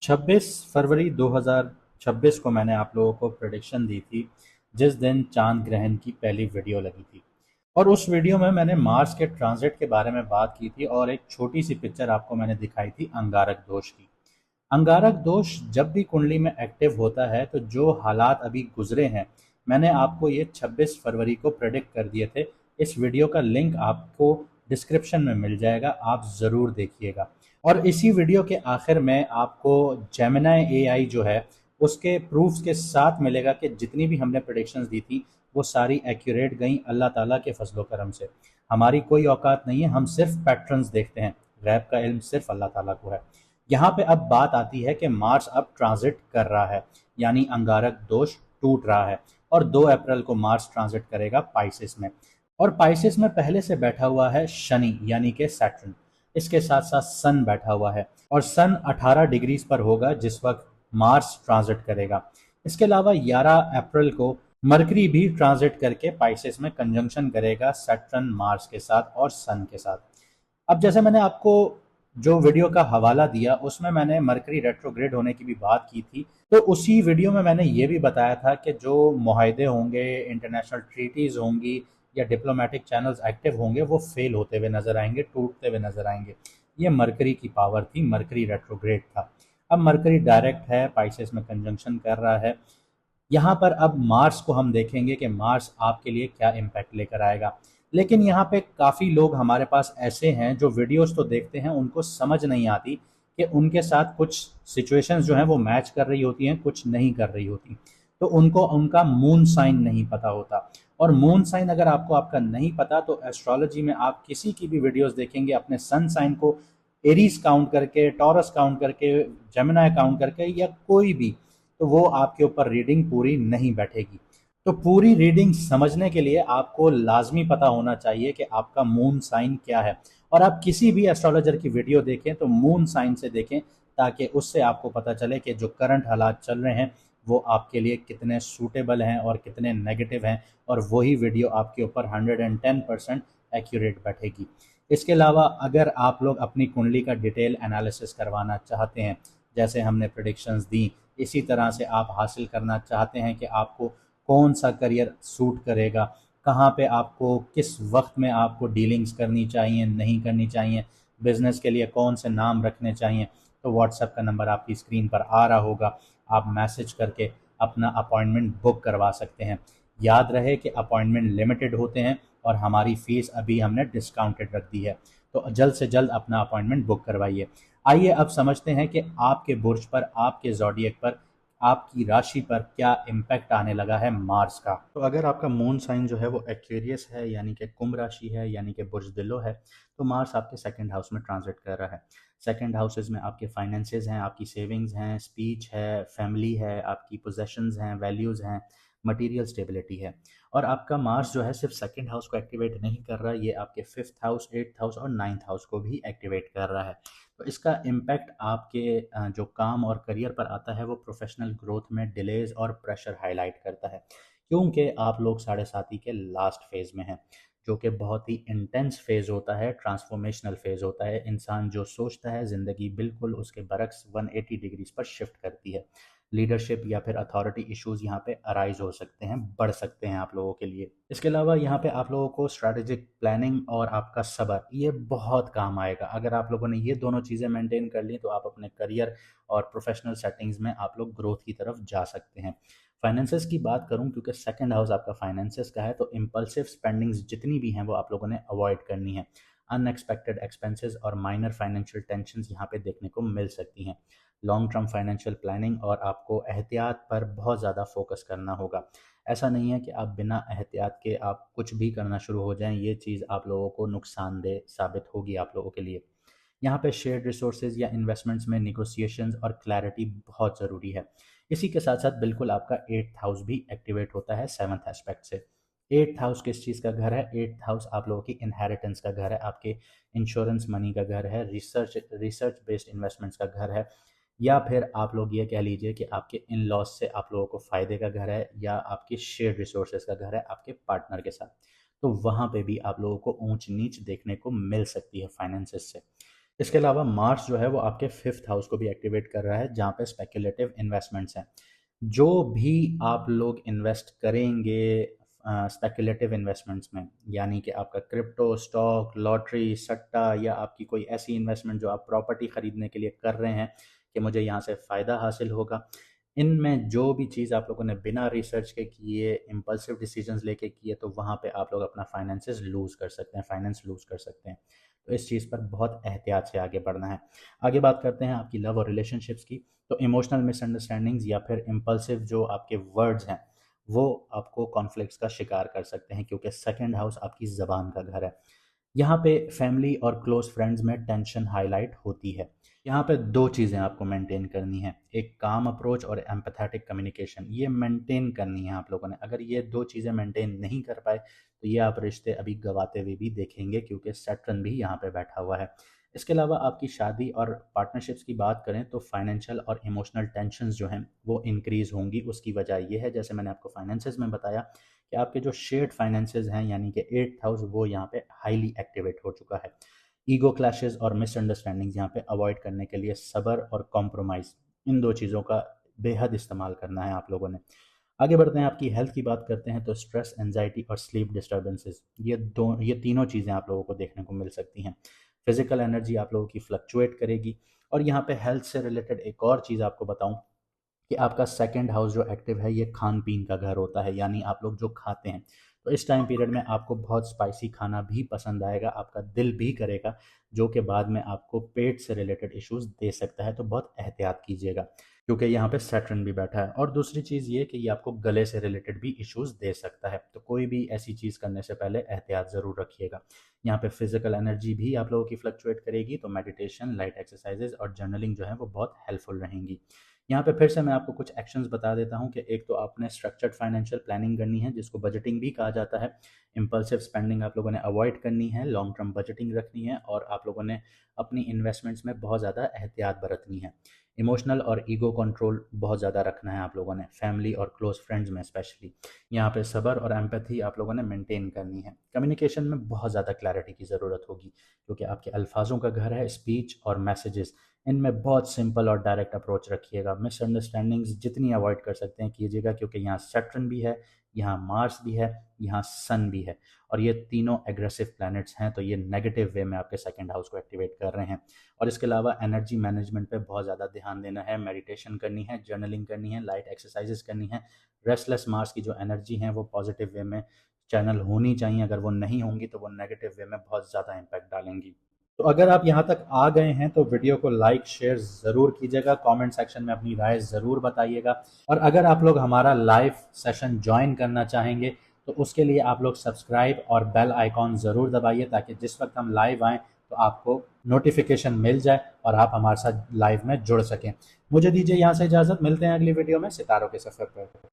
26 फरवरी 2026 को मैंने आप लोगों को प्रेडिक्शन दी थी, जिस दिन चांद ग्रहण की पहली वीडियो लगी थी। और उस वीडियो में मैंने मार्स के ट्रांजिट के बारे में बात की थी और एक छोटी सी पिक्चर आपको मैंने दिखाई थी अंगारक दोष की। अंगारक दोष जब भी कुंडली में एक्टिव होता है तो जो हालात अभी गुजरे हैं, मैंने आपको ये 26 फरवरी को प्रेडिक्ट कर दिए थे। इस वीडियो का लिंक आपको डिस्क्रिप्शन में मिल जाएगा, आप ज़रूर देखिएगा। और इसी वीडियो के आखिर में आपको जेमिनाई एआई जो है उसके प्रूफ्स के साथ मिलेगा कि जितनी भी हमने प्रेडिक्शंस दी थी वो सारी एक्यूरेट गई अल्लाह ताला के फजलो करम से। हमारी कोई औकात नहीं है, हम सिर्फ पैटर्न्स देखते हैं, गैब का इल्म सिर्फ अल्लाह ताला को है। यहाँ पे अब बात आती है कि मार्स अब ट्रांजिट कर रहा है, यानी अंगारक दोष टूट रहा है। और 2 अप्रैल को मार्स ट्रांजिट करेगा पाइसिस में। और पाइसिस में पहले से बैठा हुआ है शनि यानी कि सैटर्न। इसके साथ साथ सन बैठा हुआ है और सन 18 डिग्रीज पर होगा जिस वक्त मार्स ट्रांजिट करेगा। इसके अलावा 11 अप्रैल को मरकरी भी ट्रांजिट करके पाइसिस में कंजंक्शन करेगा सैटर्न मार्स के साथ और सन के साथ। अब जैसे मैंने आपको जो वीडियो का हवाला दिया उसमें मैंने मरकरी रेट्रोग्रेड होने की भी बात की थी, तो उसी वीडियो में मैंने ये भी बताया था कि जो मुआहदे होंगे, इंटरनेशनल ट्रीटीज़ होंगी या डिप्लोमेटिक चैनल्स एक्टिव होंगे वो फेल होते हुए नजर आएंगे, टूटते हुए नजर आएंगे। ये मरकरी की पावर थी, मरकरी रेट्रोग्रेड था। अब मरकरी डायरेक्ट है, पाइसेस में कंजंक्शन कर रहा है। यहाँ पर अब मार्स को हम देखेंगे कि मार्स आपके लिए क्या इम्पैक्ट लेकर आएगा। लेकिन यहाँ पे काफ़ी लोग हमारे पास ऐसे हैं जो वीडियोस तो देखते हैं, उनको समझ नहीं आती कि उनके साथ कुछ सिचुएशंस जो हैं वो मैच कर रही होती हैं, कुछ नहीं कर रही होती। तो उनको उनका मून साइन नहीं पता होता। और मून साइन अगर आपको आपका नहीं पता तो एस्ट्रोलॉजी में आप किसी की भी वीडियोस देखेंगे अपने सन साइन को एरीज काउंट करके, टॉरस काउंट करके, जेमिनाई काउंट करके या कोई भी, तो वो आपके ऊपर रीडिंग पूरी नहीं बैठेगी। तो पूरी रीडिंग समझने के लिए आपको लाजमी पता होना चाहिए कि आपका मून साइन क्या है। और आप किसी भी एस्ट्रोलॉजर की वीडियो देखें तो मून साइन से देखें, ताकि उससे आपको पता चले कि जो करंट हालात चल रहे हैं वो आपके लिए कितने सूटेबल हैं और कितने नेगेटिव हैं, और वही वीडियो आपके ऊपर 110% एक्यूरेट बैठेगी। इसके अलावा अगर आप लोग अपनी कुंडली का डिटेल एनालिसिस करवाना चाहते हैं, जैसे हमने प्रिडिक्शंस दी, इसी तरह से आप हासिल करना चाहते हैं कि आपको कौन सा करियर सूट करेगा, कहाँ पे आपको किस वक्त में आपको डीलिंग्स करनी चाहिए, नहीं करनी चाहिए, बिजनेस के लिए कौन से नाम रखने चाहिए, तो व्हाट्सएप का नंबर आपकी स्क्रीन पर आ रहा होगा, आप मैसेज करके अपना अपॉइंटमेंट बुक करवा सकते हैं। याद रहे कि अपॉइंटमेंट लिमिटेड होते हैं और हमारी फ़ीस अभी हमने डिस्काउंटेड रख दी है, तो जल्द से जल्द अपना अपॉइंटमेंट बुक करवाइए। आइए अब समझते हैं कि आपके बुर्ज पर, आपके ज़ोडिएक पर, आपकी राशि पर क्या इम्पैक्ट आने लगा है मार्स का। तो अगर आपका मून साइन जो है वो एक्वेरियस है, यानी कि कुंभ राशि है, यानी कि बुर्ज दिलो है, तो मार्स आपके सेकंड हाउस में ट्रांजिट कर रहा है। सेकंड हाउसेज में आपके फाइनेंसेस हैं, आपकी सेविंग्स हैं, स्पीच है, फैमिली है, आपकी पोजेशंस हैं, वैल्यूज़ हैं, मटेरियल स्टेबिलिटी है। और आपका मार्स जो है सिर्फ सेकंड हाउस को एक्टिवेट नहीं कर रहा, ये आपके फिफ्थ हाउस, एट्थ हाउस और नाइन्थ हाउस को भी एक्टिवेट कर रहा है। तो इसका इम्पैक्ट आपके जो काम और करियर पर आता है वो प्रोफेशनल ग्रोथ में डिलेज और प्रेशर हाईलाइट करता है, क्योंकि आप लोग साढ़े साथी के लास्ट फेज़ में हैं, जो कि बहुत ही इंटेंस फेज़ होता है, ट्रांसफॉर्मेशनल फेज़ होता है। इंसान जो सोचता है ज़िंदगी बिल्कुल उसके बरक्स 180 डिग्रीज पर शिफ्ट करती है। लीडरशिप या फिर अथॉरिटी इश्यूज यहाँ पे अराइज हो सकते हैं, बढ़ सकते हैं आप लोगों के लिए। इसके अलावा यहाँ पे आप लोगों को स्ट्रैटेजिक प्लानिंग और आपका सब्र ये बहुत काम आएगा। अगर आप लोगों ने ये दोनों चीज़ें मेंटेन कर ली तो आप अपने करियर और प्रोफेशनल सेटिंग्स में आप लोग ग्रोथ की तरफ जा सकते हैं। फाइनेंसेस की बात करूं, क्योंकि सेकंड हाउस आपका फाइनेंसेस का है, तो इम्पल्सिव स्पेंडिंग्स जितनी भी हैं वो आप लोगों ने अवॉइड करनी है। अनएक्सपेक्टेड एक्सपेंसेस और माइनर फाइनेंशियल टेंशंस यहाँ पे देखने को मिल सकती हैं। लॉन्ग टर्म फाइनेंशियल प्लानिंग और आपको एहतियात पर बहुत ज़्यादा फोकस करना होगा। ऐसा नहीं है कि आप बिना एहतियात के आप कुछ भी करना शुरू हो जाएं, ये चीज़ आप लोगों को नुकसानदेह साबित होगी आप लोगों के लिए। यहाँ पे शेयर्ड रिसोर्सेज या इन्वेस्टमेंट्स में निगोसिएशंस और क्लैरिटी बहुत ज़रूरी है। इसी के साथ साथ बिल्कुल आपका एट्थ हाउस भी एक्टिवेट होता है सेवन्थ एस्पेक्ट से। एट्थ हाउस किस चीज़ का घर है? एट्थ हाउस आप लोगों की इनहेरिटेंस का घर है, आपके इंश्योरेंस मनी का घर है, रिसर्च रिसर्च बेस्ड इन्वेस्टमेंट्स का घर है, या फिर आप लोग ये कह लीजिए कि आपके इन लॉस से आप लोगों को फ़ायदे का घर है, या आपके शेयर्ड रिसोर्सेज का घर है आपके पार्टनर के साथ। तो वहाँ पे भी आप लोगों को ऊंच नीच देखने को मिल सकती है फाइनेंसेस से। इसके अलावा मार्स जो है वो आपके 5th हाउस को भी एक्टिवेट कर रहा है, जहाँ पे स्पेक्युलेटिव इन्वेस्टमेंट्स हैं। जो भी आप लोग इन्वेस्ट करेंगे स्पेक्युलेटिव इन्वेस्टमेंट्स में, यानी कि आपका क्रिप्टो, स्टॉक, लॉटरी, सट्टा, या आपकी कोई ऐसी इन्वेस्टमेंट जो आप प्रॉपर्टी खरीदने के लिए कर रहे हैं कि मुझे यहाँ से फ़ायदा हासिल होगा, इनमें जो भी चीज़ आप लोगों ने बिना रिसर्च के किए, इम्पल्सिव डिसीजंस लेके किए, तो वहाँ पे आप लोग अपना फाइनेंस लूज़ कर सकते हैं, तो इस चीज़ पर बहुत एहतियात से आगे बढ़ना है। आगे बात करते हैं आपकी लव और रिलेशनशिप्स की। तो इमोशनल मिसअंडरस्टैंडिंग्स या फिर इम्पल्सिव जो आपके वर्ड्स हैं, वो आपको कॉन्फ्लिक्ट्स का शिकार कर सकते हैं, क्योंकि सेकंड हाउस आपकी ज़बान का घर है। यहाँ पे फैमिली और क्लोज फ्रेंड्स में टेंशन हाईलाइट होती है। यहाँ पे दो चीज़ें आपको मेंटेन करनी है, एक काम अप्रोच और एम्पैथेटिक कम्युनिकेशन, ये मेंटेन करनी है आप लोगों ने। अगर ये दो चीज़ें मेंटेन नहीं कर पाए तो ये आप रिश्ते अभी गंवाते हुए भी देखेंगे, क्योंकि सैटर्न भी यहाँ पे बैठा हुआ है। इसके अलावा आपकी शादी और पार्टनरशिप्स की बात करें तो फाइनेंशियल और इमोशनल टेंशन्स जो हैं वो इंक्रीज़ होंगी। उसकी वजह ये है, जैसे मैंने आपको फाइनेंसेस में बताया, कि आपके जो शेयर्ड फाइनेंसेस हैं यानी कि 8th हाउस, वो यहाँ पे हाईली एक्टिवेट हो चुका है। ईगो क्लैशेस और मिसअंडरस्टैंडिंग्स यहाँ पे अवॉइड करने के लिए सब्र और कॉम्प्रोमाइज़, इन दो चीज़ों का बेहद इस्तेमाल करना है आप लोगों ने। आगे बढ़ते हैं, आपकी हेल्थ की बात करते हैं तो स्ट्रेस, एंजाइटी और स्लीप डिस्टर्बेंसेस, ये तीनों चीज़ें आप लोगों को देखने को मिल सकती हैं। फिजिकल एनर्जी आप लोगों की फ्लक्चुएट करेगी। और यहाँ पे हेल्थ से रिलेटेड एक और चीज़ आपको बताऊं, कि आपका सेकंड हाउस जो एक्टिव है, ये खान पीन का घर होता है, यानी आप लोग जो खाते हैं। तो इस टाइम पीरियड में आपको बहुत स्पाइसी खाना भी पसंद आएगा, आपका दिल भी करेगा, जो कि बाद में आपको पेट से रिलेटेड इश्यूज दे सकता है। तो बहुत एहतियात कीजिएगा, क्योंकि यहाँ पे सैटर्न भी बैठा है। और दूसरी चीज़ ये कि ये आपको गले से रिलेटेड भी इश्यूज दे सकता है, तो कोई भी ऐसी चीज़ करने से पहले एहतियात ज़रूर रखिएगा। यहाँ पे फिजिकल एनर्जी भी आप लोगों की फ्लक्चुएट करेगी, तो मेडिटेशन, लाइट एक्सरसाइजेज और जर्नलिंग जो है वो बहुत हेल्पफुल रहेंगी। यहाँ पे फिर से मैं आपको कुछ एक्शंस बता देता हूँ, कि एक तो आपने स्ट्रक्चर्ड फाइनेंशियल प्लानिंग करनी है, जिसको बजटिंग भी कहा जाता है। इम्पल्सिव स्पेंडिंग आप लोगों ने अवॉइड करनी है, लॉन्ग टर्म बजटिंग रखनी है, और आप लोगों ने अपनी इन्वेस्टमेंट्स में बहुत ज़्यादा एहतियात बरतनी है। इमोशनल और ईगो कंट्रोल बहुत ज़्यादा रखना है आप लोगों ने, फैमिली और क्लोज फ्रेंड्स में स्पेशली। यहाँ पे सब्र और एम्पैथी आप लोगों ने मेंटेन करनी है। कम्युनिकेशन में बहुत ज़्यादा क्लैरिटी की ज़रूरत होगी, क्योंकि आपके अल्फाजों का घर है। स्पीच और मैसेजेस, इनमें बहुत सिंपल और डायरेक्ट अप्रोच रखिएगा। मिसअंडरस्टैंडिंग्स जितनी अवॉइड कर सकते हैं कीजिएगा, क्योंकि यहाँ सैटर्न भी है, यहाँ मार्स भी है, यहाँ सन भी है, और ये तीनों एग्रेसिव प्लैनेट्स हैं, तो ये नेगेटिव वे में आपके सेकंड हाउस को एक्टिवेट कर रहे हैं। और इसके अलावा एनर्जी मैनेजमेंट पे बहुत ज़्यादा ध्यान देना है, मेडिटेशन करनी है, जर्नलिंग करनी है, लाइट एक्सरसाइजेस करनी है। रेस्टलेस मार्स की जो एनर्जी है वो पॉजिटिव वे में चैनल होनी चाहिए, अगर वो नहीं होंगी तो वो नेगेटिव वे में बहुत ज़्यादा इम्पैक्ट डालेंगी। तो अगर आप यहाँ तक आ गए हैं तो वीडियो को लाइक शेयर ज़रूर कीजिएगा, कमेंट सेक्शन में अपनी राय ज़रूर बताइएगा। और अगर आप लोग हमारा लाइव सेशन ज्वाइन करना चाहेंगे तो उसके लिए आप लोग सब्सक्राइब और बेल आइकॉन ज़रूर दबाइए, ताकि जिस वक्त हम लाइव आएँ तो आपको नोटिफिकेशन मिल जाए और आप हमारे साथ लाइव में जुड़ सकें। मुझे दीजिए यहाँ से इजाज़त, मिलते हैं अगली वीडियो में सितारों के सफ़र पर।